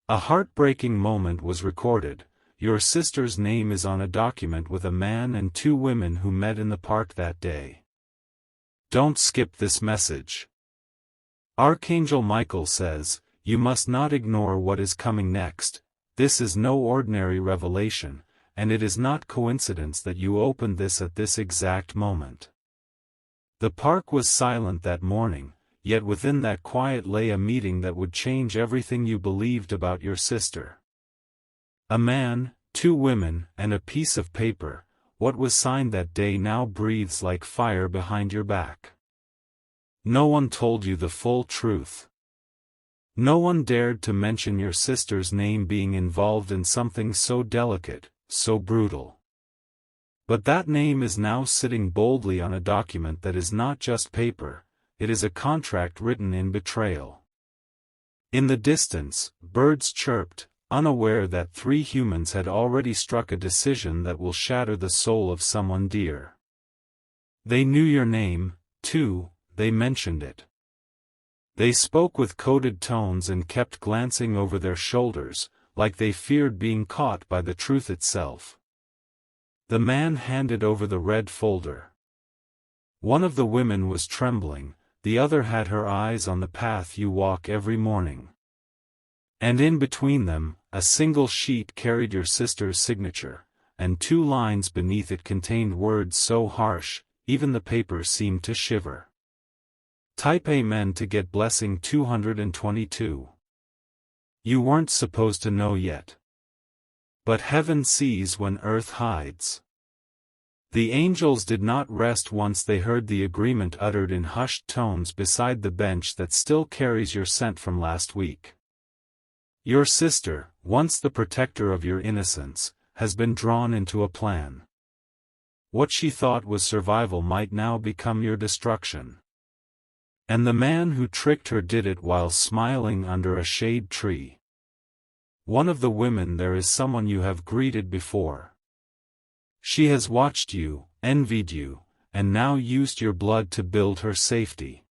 A heartbreaking moment was recorded. Your sister's name is on a document with a man and two women who met in the park that day. Don't skip this message. Archangel Michael says, you must not ignore what is coming next. This is no ordinary revelation, and it is not coincidence that you opened this at this exact moment. The park was silent that morning, yet within that quiet lay a meeting that would change everything you believed about your sister. A man, two women, and a piece of paper. What was signed that day now breathes like fire behind your back. No one told you the full truth. No one dared to mention your sister's name being involved in something so delicate, so brutal. But that name is now sitting boldly on a document that is not just paper, it is a contract written in betrayal. In the distance, birds chirped, unaware that 3 humans had already struck a decision that will shatter the soul of someone dear. They knew your name, too, they mentioned it. They spoke with coded tones and kept glancing over their shoulders, like they feared being caught by the truth itself. The man handed over the red folder. One of the women was trembling, the other had her eyes on the path you walk every morning. And in between them, a single sheet carried your sister's signature, and 2 lines beneath it contained words so harsh, even the paper seemed to shiver. Type Amen to get blessing 222. You weren't supposed to know yet. But heaven sees when earth hides. The angels did not rest once they heard the agreement uttered in hushed tones beside the bench that still carries your scent from last week. Your sister, once the protector of your innocence, has been drawn into a plan. What she thought was survival might now become your destruction. And the man who tricked her did it while smiling under a shade tree. One of the women there is someone you have greeted before. She has watched you, envied you, and now used your blood to build her safety.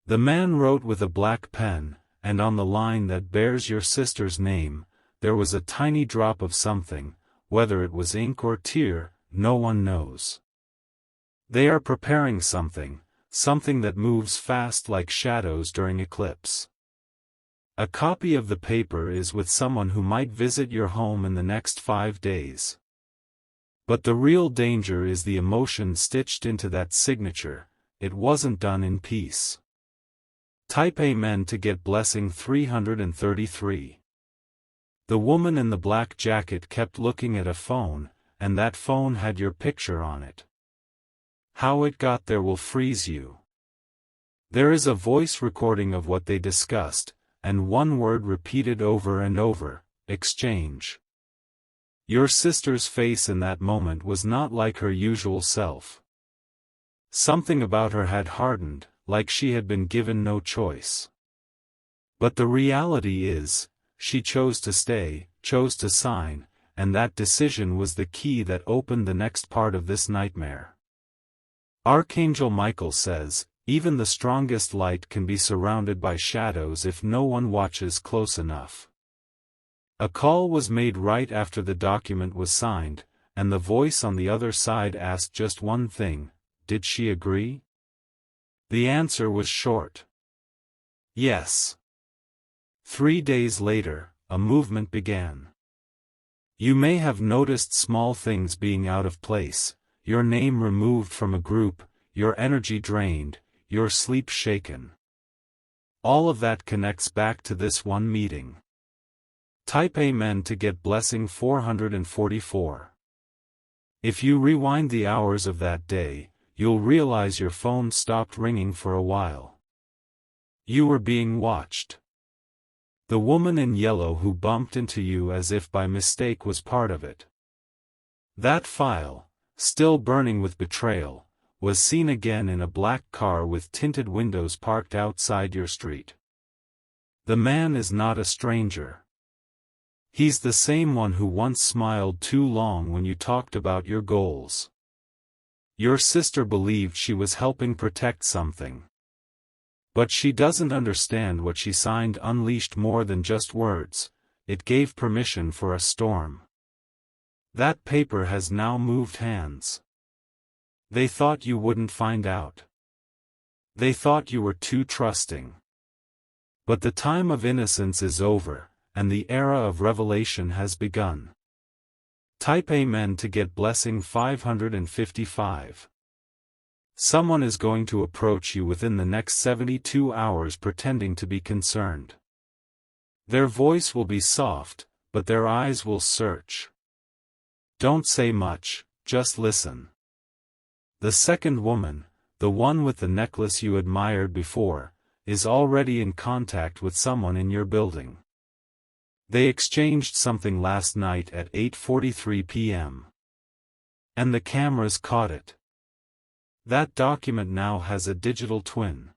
The man wrote with a black pen, and on the line that bears your sister's name, there was a tiny drop of something, whether it was ink or tear, no one knows. They are preparing something that moves fast like shadows during eclipse. A copy of the paper is with someone who might visit your home in the next 5 days. But the real danger is the emotion stitched into that signature. It wasn't done in peace. Type Amen to get blessing 333. The woman in the black jacket kept looking at a phone, and that phone had your picture on it. How it got there will freeze you. There is a voice recording of what they discussed, and one word repeated over and over: exchange. Your sister's face in that moment was not like her usual self. Something about her had hardened, like she had been given no choice. But the reality is, she chose to stay, chose to sign, and that decision was the key that opened the next part of this nightmare. Archangel Michael says, even the strongest light can be surrounded by shadows if no one watches close enough. A call was made right after the document was signed, and the voice on the other side asked just one thing: did she agree? The answer was short. Yes. 3 days later, a movement began. You may have noticed small things being out of place, your name removed from a group, your energy drained, your sleep shaken. All of that connects back to this one meeting. Type Amen to get blessing 444. If you rewind the hours of that day, you'll realize your phone stopped ringing for a while. You were being watched. The woman in yellow who bumped into you as if by mistake was part of it. That file, still burning with betrayal, was seen again in a black car with tinted windows parked outside your street. The man is not a stranger. He's the same one who once smiled too long when you talked about your goals. Your sister believed she was helping protect something. But she doesn't understand what she signed unleashed more than just words, it gave permission for a storm. That paper has now moved hands. They thought you wouldn't find out. They thought you were too trusting. But the time of innocence is over, and the era of revelation has begun. Type Amen to get blessing 555. Someone is going to approach you within the next 72 hours pretending to be concerned. Their voice will be soft, but their eyes will search. Don't say much, just listen. The second woman, the one with the necklace you admired before, is already in contact with someone in your building. They exchanged something last night at 8:43 p.m. And the cameras caught it. That document now has a digital twin.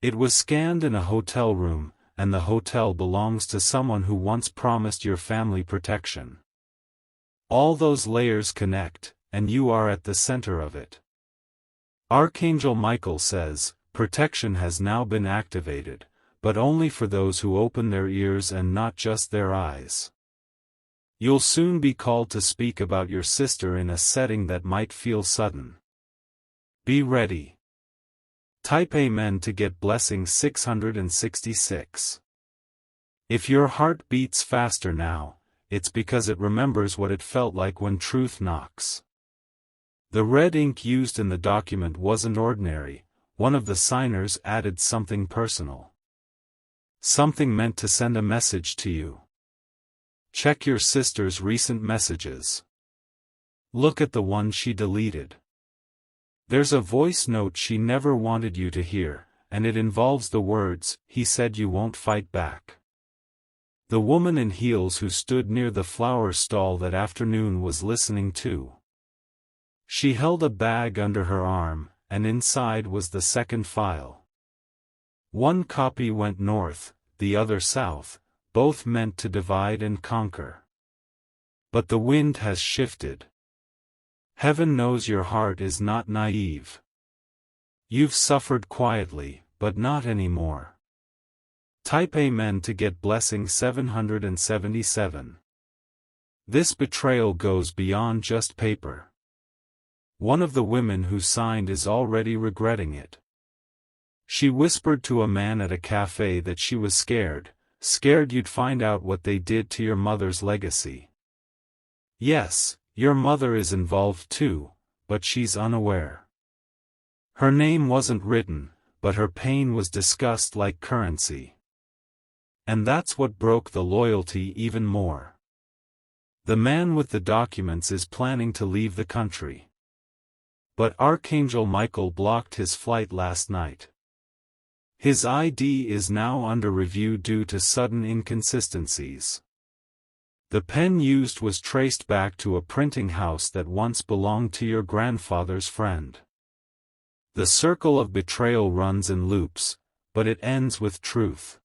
It was scanned in a hotel room, and the hotel belongs to someone who once promised your family protection. All those layers connect, and you are at the center of it. Archangel Michael says, protection has now been activated, but only for those who open their ears and not just their eyes. You'll soon be called to speak about your sister in a setting that might feel sudden. Be ready. Type Amen to get blessing 666. If your heart beats faster now, it's because it remembers what it felt like when truth knocks. The red ink used in the document wasn't ordinary, one of the signers added something personal. Something meant to send a message to you. Check your sister's recent messages. Look at the one she deleted. There's a voice note she never wanted you to hear, and it involves the words, "He said you won't fight back." The woman in heels who stood near the flower stall that afternoon was listening too. She held a bag under her arm, and inside was the second file. One copy went north, the other south, both meant to divide and conquer. But the wind has shifted. Heaven knows your heart is not naive. You've suffered quietly, but not anymore. Type Amen to get blessing 777. This betrayal goes beyond just paper. One of the women who signed is already regretting it. She whispered to a man at a cafe that she was scared you'd find out what they did to your mother's legacy. Yes, your mother is involved too, but she's unaware. Her name wasn't written, but her pain was discussed like currency. And that's what broke the loyalty even more. The man with the documents is planning to leave the country. But Archangel Michael blocked his flight last night. His ID is now under review due to sudden inconsistencies. The pen used was traced back to a printing house that once belonged to your grandfather's friend. The circle of betrayal runs in loops, but it ends with truth.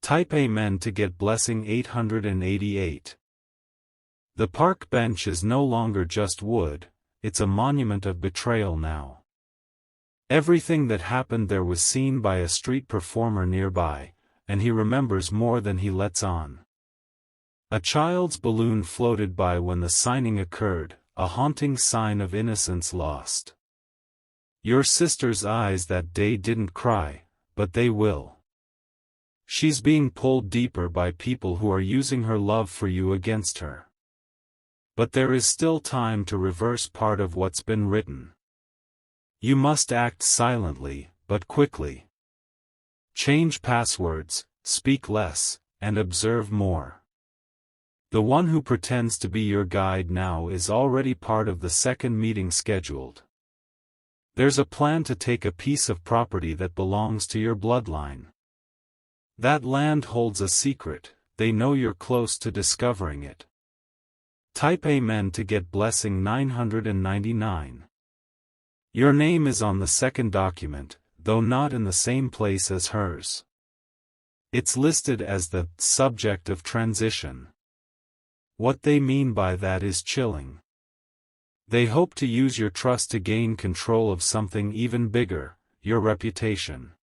Type Amen to get blessing 888. The park bench is no longer just wood, it's a monument of betrayal now. Everything that happened there was seen by a street performer nearby, and he remembers more than he lets on. A child's balloon floated by when the signing occurred, a haunting sign of innocence lost. Your sister's eyes that day didn't cry, but they will. She's being pulled deeper by people who are using her love for you against her. But there is still time to reverse part of what's been written. You must act silently, but quickly. Change passwords, speak less, and observe more. The one who pretends to be your guide now is already part of the second meeting scheduled. There's a plan to take a piece of property that belongs to your bloodline. That land holds a secret, they know you're close to discovering it. Type Amen to get blessing 999. Your name is on the second document, though not in the same place as hers. It's listed as the subject of transition. What they mean by that is chilling. They hope to use your trust to gain control of something even bigger, your reputation.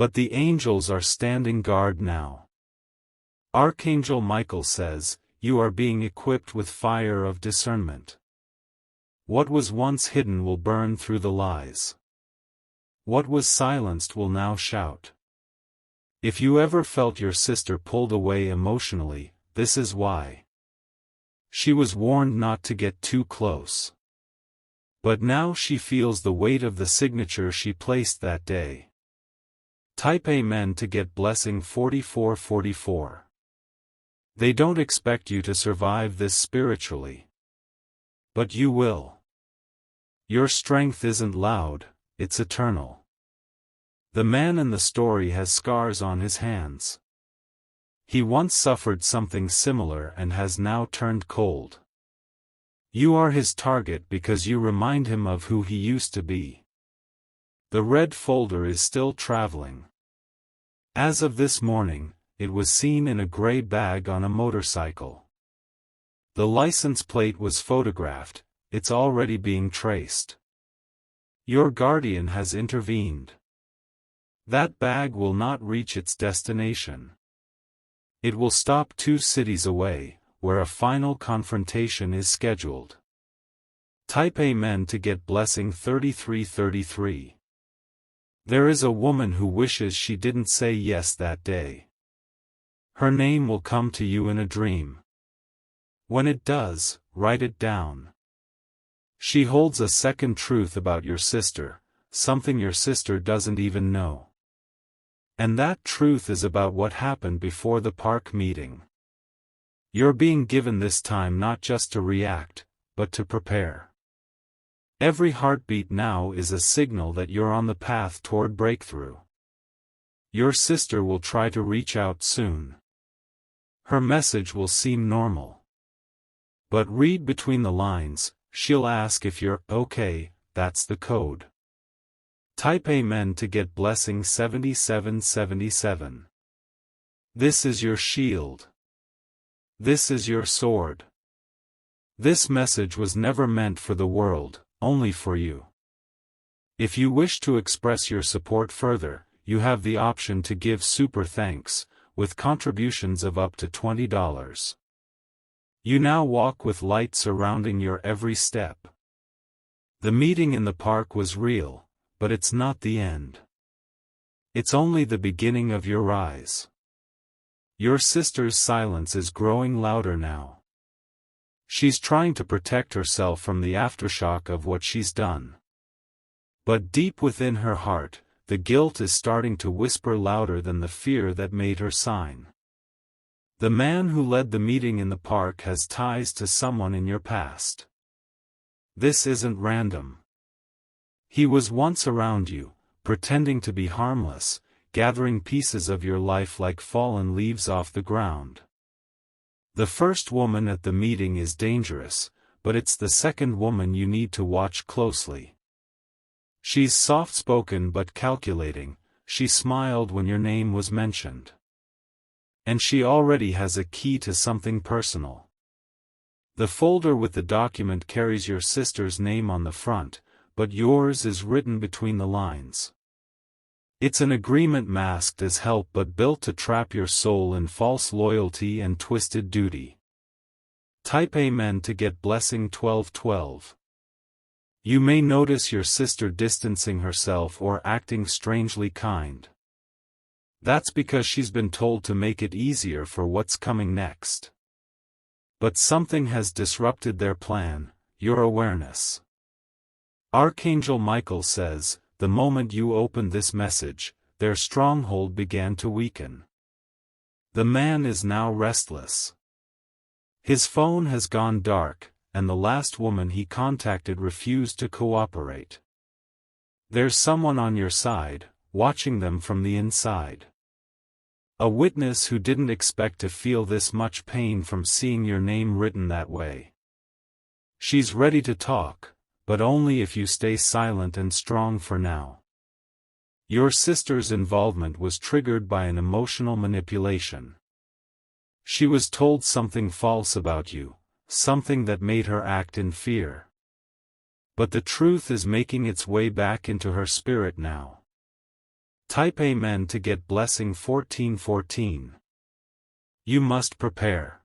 But the angels are standing guard now. Archangel Michael says, you are being equipped with fire of discernment. What was once hidden will burn through the lies. What was silenced will now shout. If you ever felt your sister pulled away emotionally, this is why. She was warned not to get too close. But now she feels the weight of the signature she placed that day. Type Amen to get blessing 4444. They don't expect you to survive this spiritually. But you will. Your strength isn't loud, it's eternal. The man in the story has scars on his hands. He once suffered something similar and has now turned cold. You are his target because you remind him of who he used to be. The red folder is still traveling. As of this morning, it was seen in a gray bag on a motorcycle. The license plate was photographed, it's already being traced. Your guardian has intervened. That bag will not reach its destination. It will stop 2 cities away, where a final confrontation is scheduled. Type Amen to get blessing 3333. There is a woman who wishes she didn't say yes that day. Her name will come to you in a dream. When it does, write it down. She holds a second truth about your sister, something your sister doesn't even know. And that truth is about what happened before the park meeting. You're being given this time not just to react, but to prepare. Every heartbeat now is a signal that you're on the path toward breakthrough. Your sister will try to reach out soon. Her message will seem normal. But read between the lines, she'll ask if you're okay, that's the code. Type Amen to get blessing 7777. This is your shield. This is your sword. This message was never meant for the world, only for you. If you wish to express your support further, you have the option to give super thanks, with contributions of up to $20. You now walk with light surrounding your every step. The meeting in the park was real, but it's not the end. It's only the beginning of your rise. Your sister's silence is growing louder now. She's trying to protect herself from the aftershock of what she's done. But deep within her heart, the guilt is starting to whisper louder than the fear that made her sign. The man who led the meeting in the park has ties to someone in your past. This isn't random. He was once around you, pretending to be harmless, gathering pieces of your life like fallen leaves off the ground. The first woman at the meeting is dangerous, but it's the second woman you need to watch closely. She's soft-spoken but calculating, she smiled when your name was mentioned. And she already has a key to something personal. The folder with the document carries your sister's name on the front, but yours is written between the lines. It's an agreement masked as help but built to trap your soul in false loyalty and twisted duty. Type Amen to get blessing 1212. You may notice your sister distancing herself or acting strangely kind. That's because she's been told to make it easier for what's coming next. But something has disrupted their plan, your awareness. Archangel Michael says, the moment you opened this message, their stronghold began to weaken. The man is now restless. His phone has gone dark, and the last woman he contacted refused to cooperate. There's someone on your side, watching them from the inside. A witness who didn't expect to feel this much pain from seeing your name written that way. She's ready to talk, but only if you stay silent and strong for now. Your sister's involvement was triggered by an emotional manipulation. She was told something false about you, something that made her act in fear. But the truth is making its way back into her spirit now. Type Amen to get blessing 1414. You must prepare.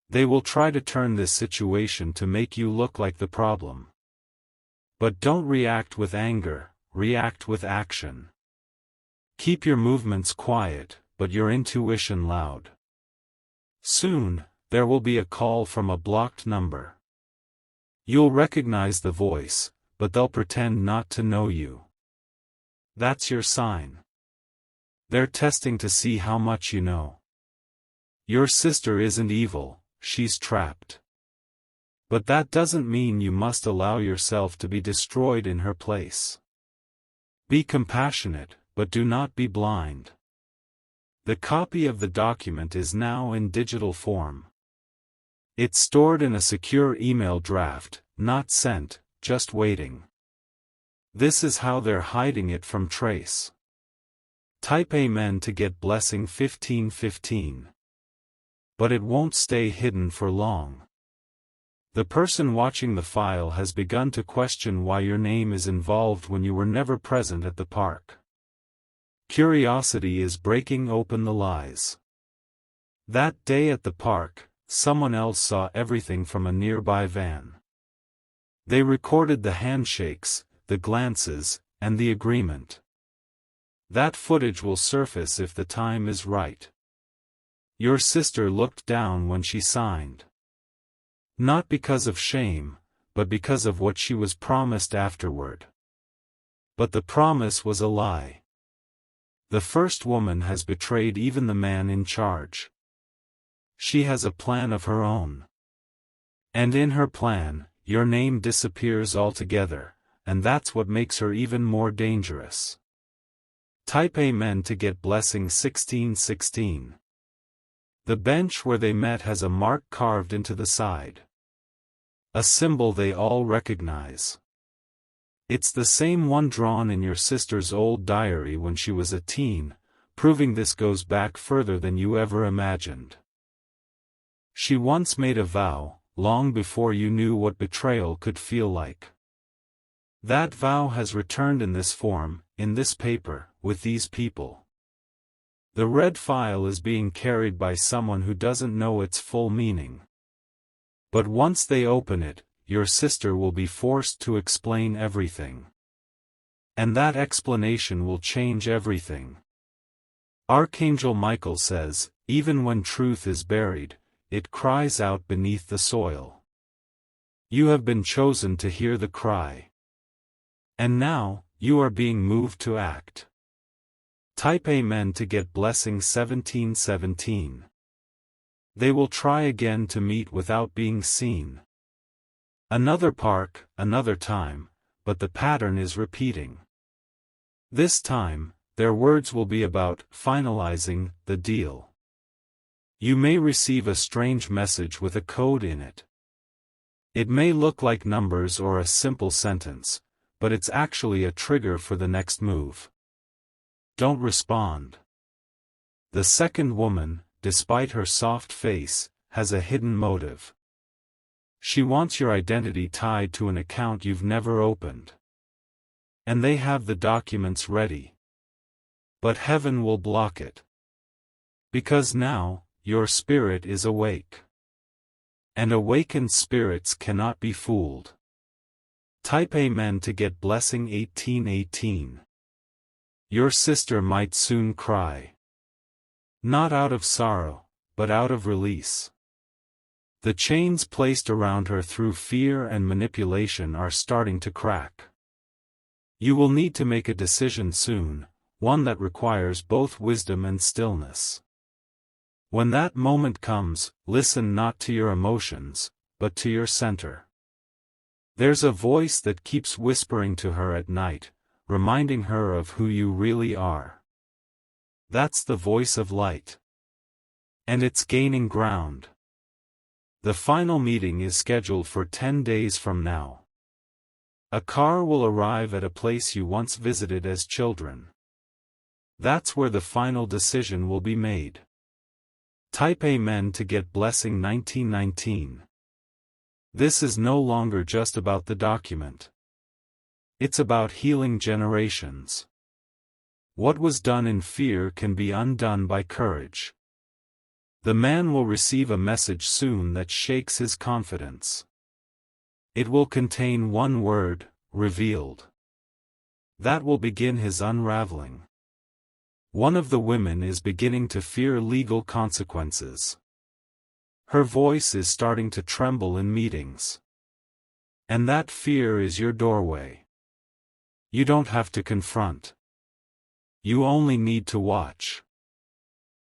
They will try to turn this situation to make you look like the problem. But don't react with anger, react with action. Keep your movements quiet, but your intuition loud. Soon, there will be a call from a blocked number. You'll recognize the voice, but they'll pretend not to know you. That's your sign. They're testing to see how much you know. Your sister isn't evil, she's trapped. But that doesn't mean you must allow yourself to be destroyed in her place. Be compassionate, but do not be blind. The copy of the document is now in digital form. It's stored in a secure email draft, not sent, just waiting. This is how they're hiding it from trace. Type Amen to get blessing 1515. But it won't stay hidden for long. The person watching the file has begun to question why your name is involved when you were never present at the park. Curiosity is breaking open the lies. That day at the park, someone else saw everything from a nearby van. They recorded the handshakes, the glances, and the agreement. That footage will surface if the time is right. Your sister looked down when she signed. Not because of shame, but because of what she was promised afterward. But the promise was a lie. The first woman has betrayed even the man in charge. She has a plan of her own. And in her plan, your name disappears altogether, and that's what makes her even more dangerous. Type Amen to get blessing 1616. The bench where they met has a mark carved into the side. A symbol they all recognize. It's the same one drawn in your sister's old diary when she was a teen, proving this goes back further than you ever imagined. She once made a vow, long before you knew what betrayal could feel like. That vow has returned in this form, in this paper, with these people. The red file is being carried by someone who doesn't know its full meaning. But once they open it, your sister will be forced to explain everything. And that explanation will change everything. Archangel Michael says, even when truth is buried, it cries out beneath the soil. You have been chosen to hear the cry. And now, you are being moved to act. Type Amen to get blessing 1717. They will try again to meet without being seen. Another park, another time, but the pattern is repeating. This time, their words will be about finalizing the deal. You may receive a strange message with a code in it. It may look like numbers or a simple sentence, but it's actually a trigger for the next move. Don't respond. The second woman, despite her soft face, has a hidden motive. She wants your identity tied to an account you've never opened. And they have the documents ready. But heaven will block it. Because now, your spirit is awake. And awakened spirits cannot be fooled. Type Amen to get blessing 1818. Your sister might soon cry. Not out of sorrow, but out of release. The chains placed around her through fear and manipulation are starting to crack. You will need to make a decision soon, one that requires both wisdom and stillness. When that moment comes, listen not to your emotions, but to your center. There's a voice that keeps whispering to her at night, reminding her of who you really are. That's the voice of light. And it's gaining ground. The final meeting is scheduled for 10 days from now. A car will arrive at a place you once visited as children. That's where the final decision will be made. Type Amen to get blessing 1919. This is no longer just about the document. It's about healing generations. What was done in fear can be undone by courage. The man will receive a message soon that shakes his confidence. It will contain one word, revealed. That will begin his unraveling. One of the women is beginning to fear legal consequences. Her voice is starting to tremble in meetings. And that fear is your doorway. You don't have to confront. You only need to watch.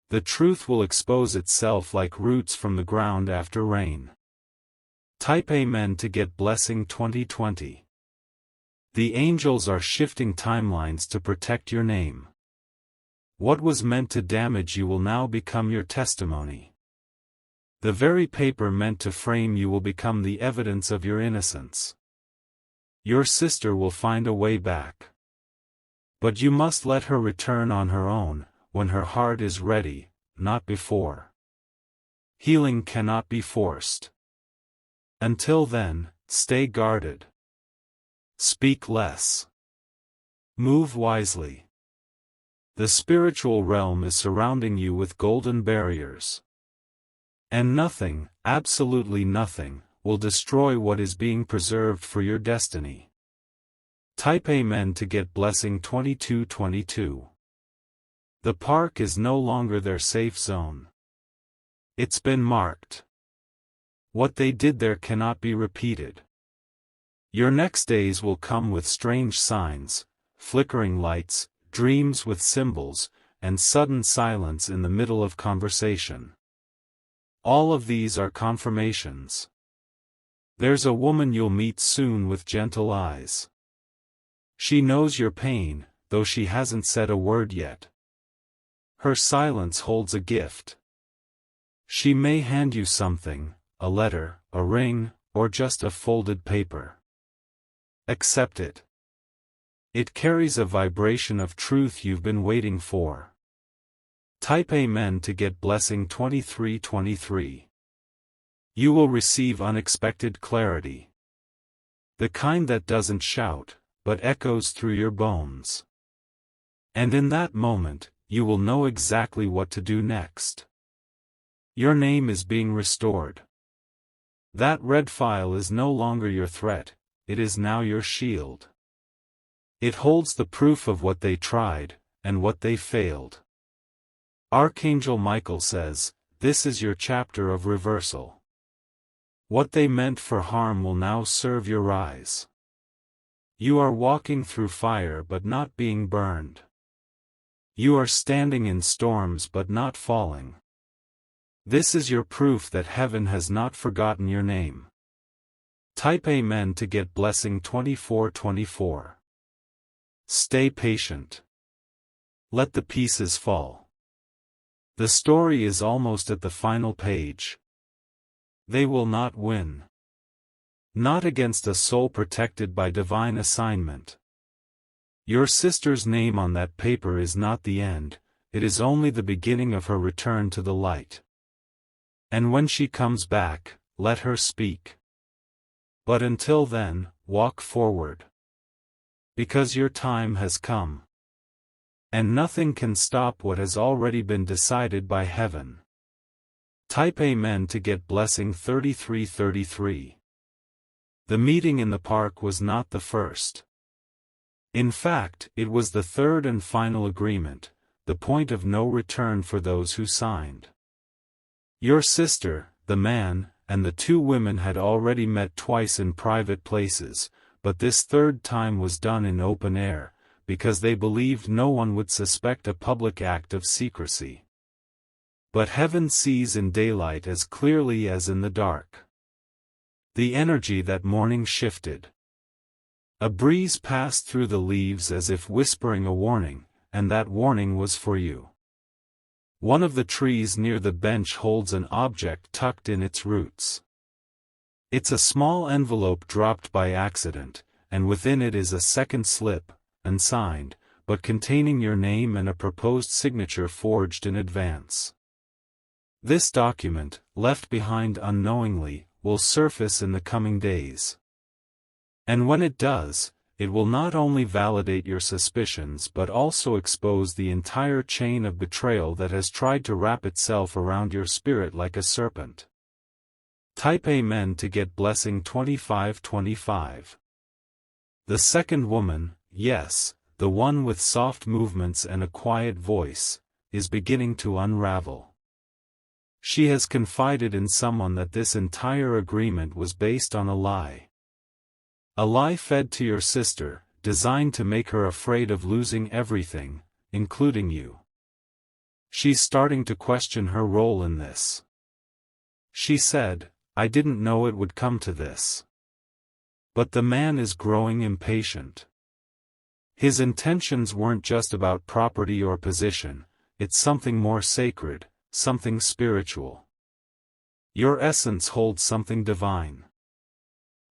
The truth will expose itself like roots from the ground after rain. Type Amen to get blessing 2020. The angels are shifting timelines to protect your name. What was meant to damage you will now become your testimony. The very paper meant to frame you will become the evidence of your innocence. Your sister will find a way back. But you must let her return on her own, when her heart is ready, not before. Healing cannot be forced. Until then, stay guarded. Speak less. Move wisely. The spiritual realm is surrounding you with golden barriers. And nothing, absolutely nothing, will destroy what is being preserved for your destiny. Type Amen to get blessing 2222. The park is no longer their safe zone. It's been marked. What they did there cannot be repeated. Your next days will come with strange signs, flickering lights, dreams with symbols, and sudden silence in the middle of conversation. All of these are confirmations. There's a woman you'll meet soon with gentle eyes. She knows your pain, though she hasn't said a word yet. Her silence holds a gift. She may hand you something, a letter, a ring, or just a folded paper. Accept it. It carries a vibration of truth you've been waiting for. Type Amen to get blessing 2323. You will receive unexpected clarity. The kind that doesn't shout, but echoes through your bones. And in that moment, you will know exactly what to do next. Your name is being restored. That red file is no longer your threat, it is now your shield. It holds the proof of what they tried, and what they failed. Archangel Michael says, this is your chapter of reversal. What they meant for harm will now serve your rise. You are walking through fire but not being burned. You are standing in storms but not falling. This is your proof that heaven has not forgotten your name. Type Amen to get blessing 2424. Stay patient. Let the pieces fall. The story is almost at the final page. They will not win. Not against a soul protected by divine assignment. Your sister's name on that paper is not the end, it is only the beginning of her return to the light. And when she comes back, let her speak. But until then, walk forward. Because your time has come. And nothing can stop what has already been decided by heaven. Type Amen to get blessing 3333. The meeting in the park was not the first. In fact, it was the third and final agreement, the point of no return for those who signed. Your sister, the man, and the two women had already met twice in private places, but this third time was done in open air, because they believed no one would suspect a public act of secrecy. But heaven sees in daylight as clearly as in the dark. The energy that morning shifted. A breeze passed through the leaves as if whispering a warning, and that warning was for you. One of the trees near the bench holds an object tucked in its roots. It's a small envelope dropped by accident, and within it is a second slip, unsigned, but containing your name and a proposed signature forged in advance. This document, left behind unknowingly, will surface in the coming days. And when it does, it will not only validate your suspicions but also expose the entire chain of betrayal that has tried to wrap itself around your spirit like a serpent. Type Amen to get blessing 2525. The second woman, yes, the one with soft movements and a quiet voice, is beginning to unravel. She has confided in someone that this entire agreement was based on a lie. A lie fed to your sister, designed to make her afraid of losing everything, including you. She's starting to question her role in this. She said, "I didn't know it would come to this." But the man is growing impatient. His intentions weren't just about property or position, it's something more sacred, something spiritual. Your essence holds something divine.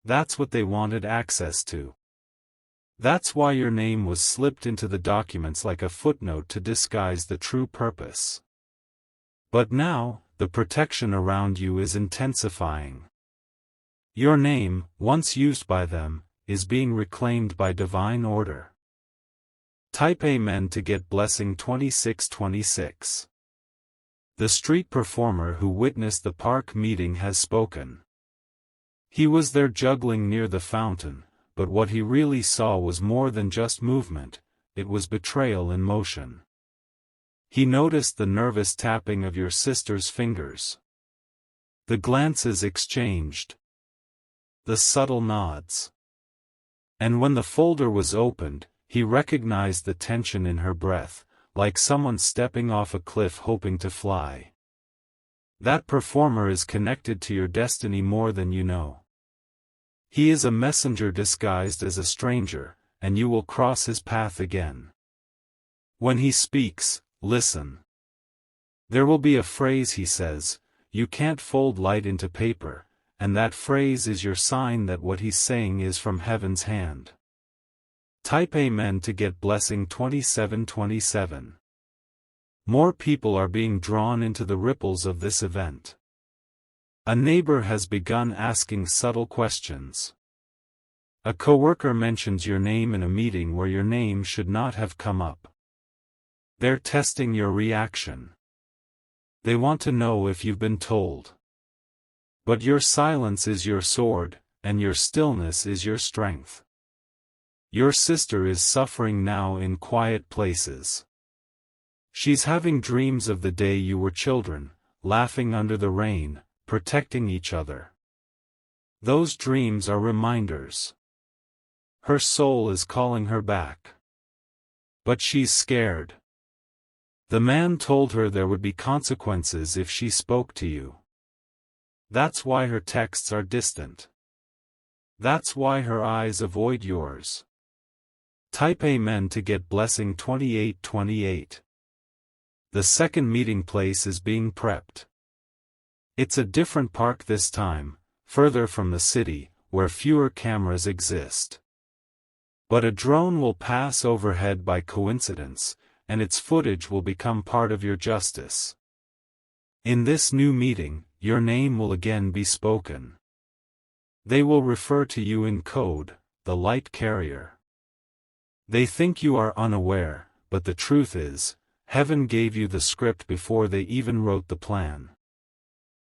That's what they wanted access to. That's why your name was slipped into the documents like a footnote to disguise the true purpose. But now, the protection around you is intensifying. Your name, once used by them, is being reclaimed by divine order. Type Amen to get blessing 2626. The street performer who witnessed the park meeting has spoken. He was there juggling near the fountain, but what he really saw was more than just movement, it was betrayal in motion. He noticed the nervous tapping of your sister's fingers. The glances exchanged. The subtle nods. And when the folder was opened, he recognized the tension in her breath, like someone stepping off a cliff hoping to fly. That performer is connected to your destiny more than you know. He is a messenger disguised as a stranger, and you will cross his path again. When he speaks, listen. There will be a phrase he says, "You can't fold light into paper," and that phrase is your sign that what he's saying is from heaven's hand. Type Amen to get blessing 2727. More people are being drawn into the ripples of this event. A neighbor has begun asking subtle questions. A coworker mentions your name in a meeting where your name should not have come up. They're testing your reaction. They want to know if you've been told. But your silence is your sword, and your stillness is your strength. Your sister is suffering now in quiet places. She's having dreams of the day you were children, laughing under the rain, protecting each other. Those dreams are reminders. Her soul is calling her back. But she's scared. The man told her there would be consequences if she spoke to you. That's why her texts are distant. That's why her eyes avoid yours. Type Amen to get blessing 2828. The second meeting place is being prepped. It's a different park this time, further from the city, where fewer cameras exist. But a drone will pass overhead by coincidence, and its footage will become part of your justice. In this new meeting, your name will again be spoken. They will refer to you in code, the light carrier. They think you are unaware, but the truth is, heaven gave you the script before they even wrote the plan.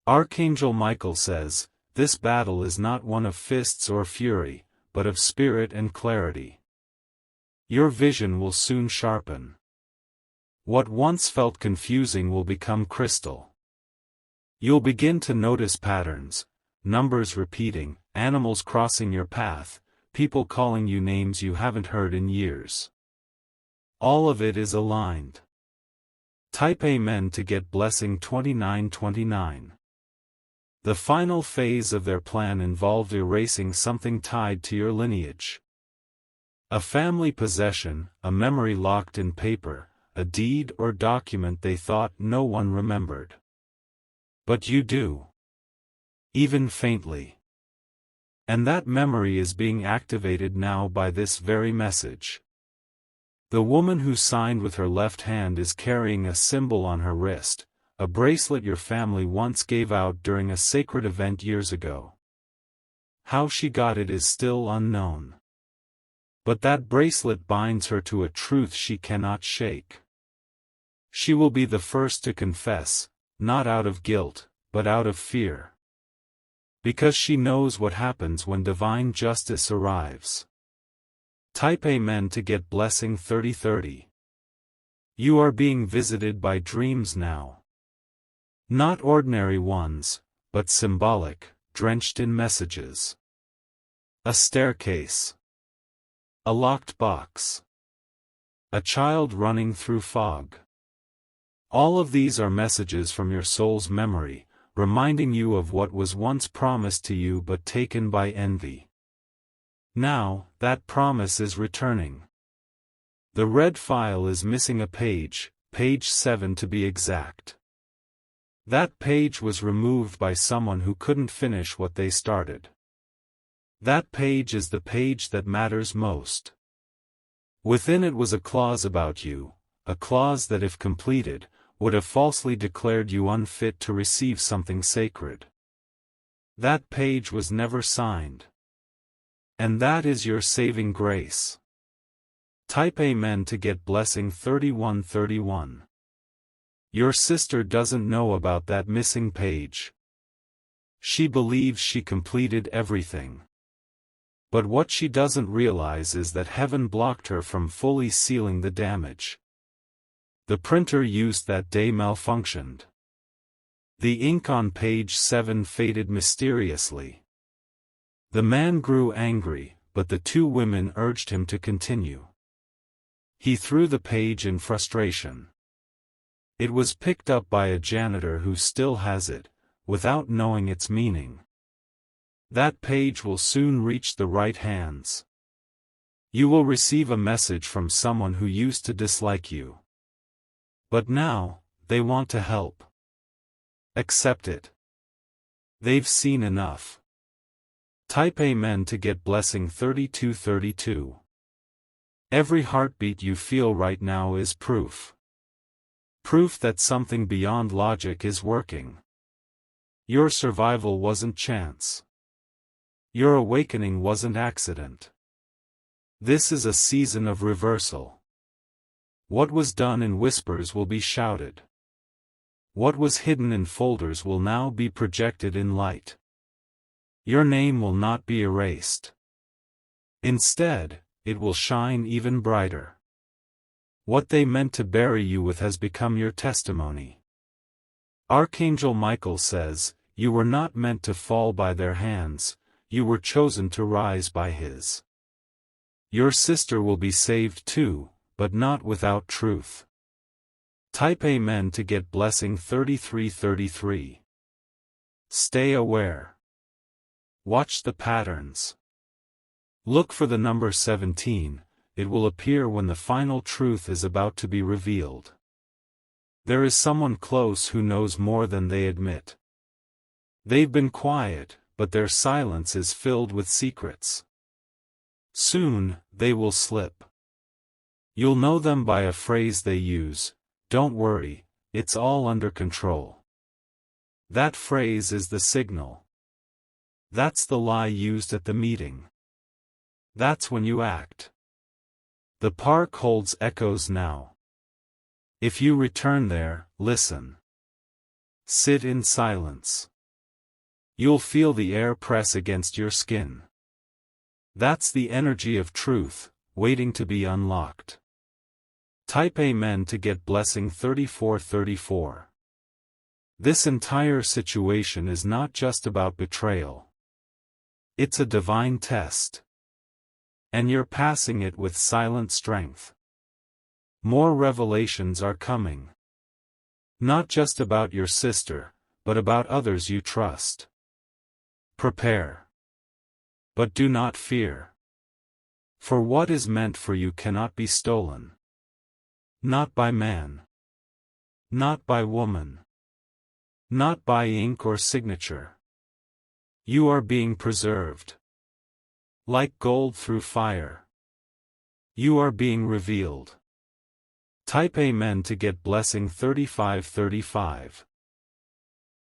Archangel Michael says, this battle is not one of fists or fury, but of spirit and clarity. Your vision will soon sharpen. What once felt confusing will become crystal. You'll begin to notice patterns, numbers repeating, animals crossing your path, people calling you names you haven't heard in years. All of it is aligned. Type Amen to get blessing 2929. The final phase of their plan involved erasing something tied to your lineage. A family possession, a memory locked in paper, a deed or document they thought no one remembered. But you do. Even faintly. And that memory is being activated now by this very message. The woman who signed with her left hand is carrying a symbol on her wrist, a bracelet your family once gave out during a sacred event years ago. How she got it is still unknown. But that bracelet binds her to a truth she cannot shake. She will be the first to confess, not out of guilt, but out of fear. Because she knows what happens when divine justice arrives. Type Amen to get blessing 3030. You are being visited by dreams now. Not ordinary ones, but symbolic, drenched in messages. A staircase. A locked box. A child running through fog. All of these are messages from your soul's memory, reminding you of what was once promised to you but taken by envy. Now, that promise is returning. The red file is missing a page, page 7 to be exact. That page was removed by someone who couldn't finish what they started. That page is the page that matters most. Within it was a clause about you, a clause that if completed, would have falsely declared you unfit to receive something sacred. That page was never signed. And that is your saving grace. Type Amen to get blessing 3131. Your sister doesn't know about that missing page. She believes she completed everything. But what she doesn't realize is that heaven blocked her from fully sealing the damage. The printer used that day malfunctioned. The ink on page 7 faded mysteriously. The man grew angry, but the two women urged him to continue. He threw the page in frustration. It was picked up by a janitor who still has it, without knowing its meaning. That page will soon reach the right hands. You will receive a message from someone who used to dislike you. But now, they want to help. Accept it. They've seen enough. Type Amen to get blessing 3232. Every heartbeat you feel right now is proof. Proof that something beyond logic is working. Your survival wasn't chance. Your awakening wasn't accident. This is a season of reversal. What was done in whispers will be shouted. What was hidden in folders will now be projected in light. Your name will not be erased. Instead, it will shine even brighter. What they meant to bury you with has become your testimony. Archangel Michael says, you were not meant to fall by their hands, you were chosen to rise by his. Your sister will be saved too, but not without truth. Type Amen to get blessing 3333. Stay aware. Watch the patterns. Look for the number 17, it will appear when the final truth is about to be revealed. There is someone close who knows more than they admit. They've been quiet, but their silence is filled with secrets. Soon, they will slip. You'll know them by a phrase they use, don't worry, it's all under control. That phrase is the signal. That's the lie used at the meeting. That's when you act. The park holds echoes now. If you return there, listen. Sit in silence. You'll feel the air press against your skin. That's the energy of truth, waiting to be unlocked. Type Amen to get blessing 3434. This entire situation is not just about betrayal. It's a divine test. And you're passing it with silent strength. More revelations are coming. Not just about your sister, but about others you trust. Prepare. But do not fear. For what is meant for you cannot be stolen. Not by man. Not by woman. Not by ink or signature. You are being preserved. Like gold through fire. You are being revealed. Type Amen to get blessing 3535.